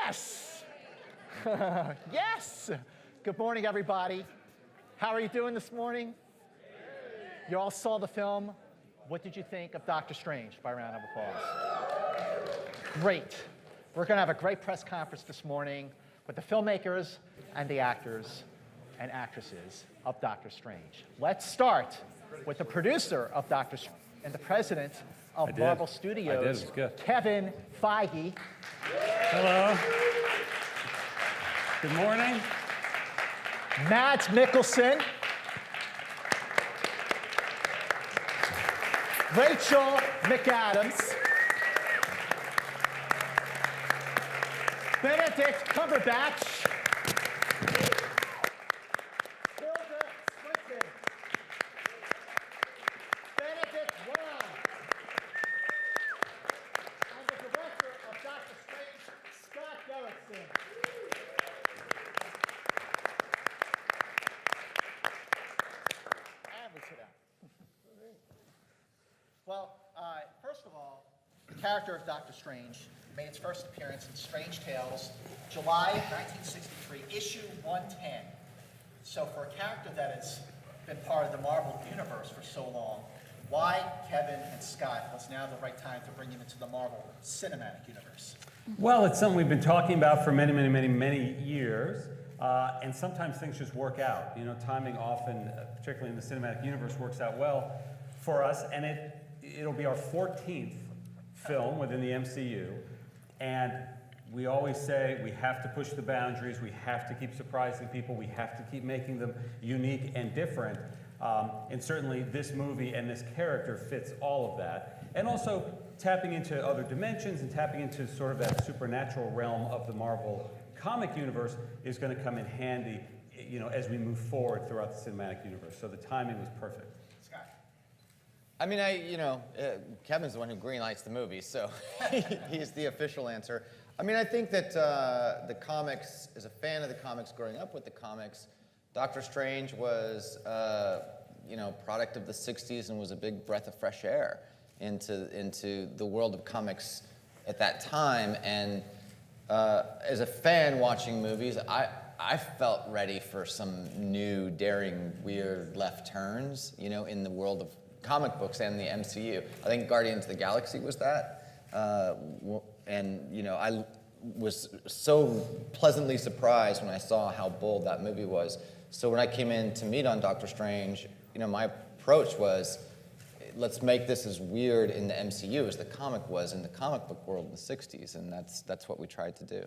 Yes! Yes! Good morning, everybody. How are you doing this morning? You all saw the film. What did you think of Doctor Strange? By a round of applause. Great. We're going to have a great press conference this morning with the filmmakers and the actors and actresses of Doctor Strange. Let's start with the producer of Doctor Strange and the president of Marvel Studios, Kevin Feige. Hello. Good morning. Mads Mikkelsen. Rachel McAdams. Benedict Cumberbatch. Tilda Swinton. Benedict Wong. And the director of Doctor Strange, Scott Derrickson. And we sit down. Well, first of all, the character of Doctor Strange made its first appearance in Strange Tales, July 1963, issue 110. So for a character that has been part of the Marvel universe for so long, why, Kevin and Scott, was now the right time to bring him into the Marvel Cinematic Universe? Well, it's something we've been talking about for many years, and sometimes things just work out. You know, timing often, particularly in the cinematic universe, works out well for us, and it'll be our 14th film within the MCU, and we always say we have to push the boundaries, we have to keep surprising people, we have to keep making them unique and different, and certainly this movie and this character fits all of that. And also tapping into other dimensions and tapping into sort of that supernatural realm of the Marvel comic universe is going to come in handy, you know, as we move forward throughout the cinematic universe. So the timing was perfect. I mean, Kevin's the one who greenlights the movie, so he's the official answer. I mean, I think that the comics, as a fan of the comics, growing up with the comics, Doctor Strange was, product of the 60s and was a big breath of fresh air into the world of comics at that time. And as a fan watching movies, I felt ready for some new, daring, weird left turns, you know, in the world of comic books and the MCU. I think Guardians of the Galaxy was that. And, you know, I was so pleasantly surprised when I saw how bold that movie was. So when I came in to meet on Doctor Strange, you know, my approach was, let's make this as weird in the MCU as the comic was in the comic book world in the 60s, and that's what we tried to do.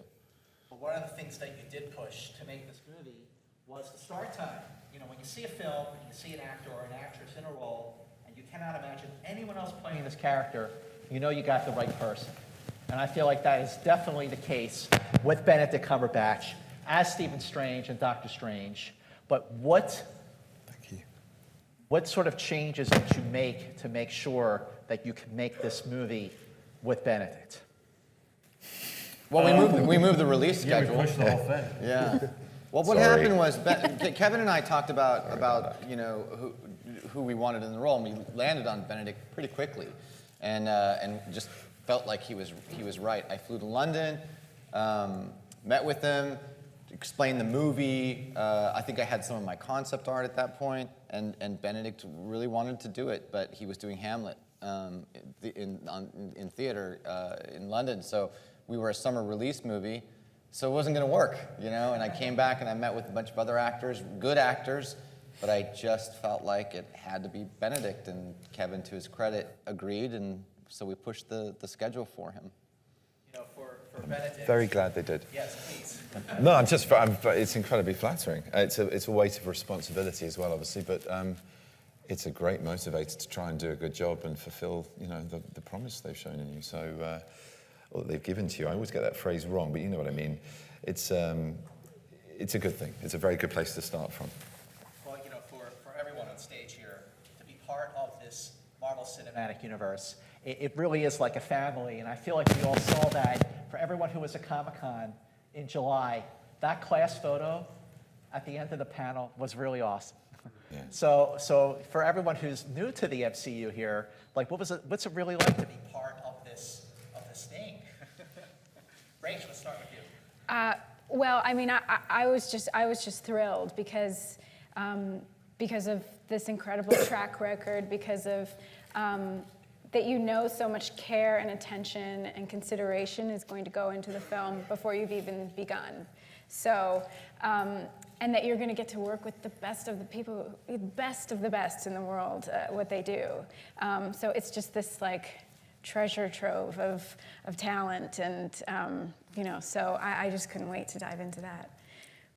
Well, one of the things that you did push to make this movie was the start time. You know, when you see a film, and you see an actor or an actress in a role, and you cannot imagine anyone else playing this character, you know you got the right person. And I feel like that is definitely the case with Benedict Cumberbatch as Stephen Strange and Doctor Strange. But what sort of changes did you make to make sure that you can make this movie with Benedict? Well, we moved the release schedule. Yeah, we pushed the whole thing. Yeah. Well, what happened was Kevin and I talked about you know who we wanted in the role, and we landed on Benedict pretty quickly, and just felt like he was right. I flew to London, met with him, explained the movie. I think I had some of my concept art at that point, and Benedict really wanted to do it, but he was doing Hamlet in theater in London, so we were a summer release movie. So it wasn't going to work, you know, and I came back and I met with a bunch of other actors, good actors, but I just felt like it had to be Benedict, and Kevin, to his credit, agreed, and so we pushed the schedule for him. You know, for Benedict. Very glad they did. Yes, please. No, it's incredibly flattering. It's a weight of responsibility as well, obviously, but it's a great motivator to try and do a good job and fulfill, you know, the promise they've shown in you. So. Or they've given to you. I always get that phrase wrong, but you know what I mean. It's a good thing. It's a very good place to start from. Well, you know, for everyone on stage here, to be part of this Marvel Cinematic Universe, it really is like a family, and I feel like we all saw that for everyone who was at Comic-Con in July. That class photo at the end of the panel was really awesome. Yeah. So for everyone who's new to the MCU here, like what's it really like to be part of this thing? Rach, let's start with you. Well, I mean, I was just thrilled because of this incredible track record, because of that so much care and attention and consideration is going to go into the film before you've even begun. So, and that you're going to get to work with the best of the people, the best of the best in the world, what they do. So it's just this like treasure trove of talent, and so I just couldn't wait to dive into that.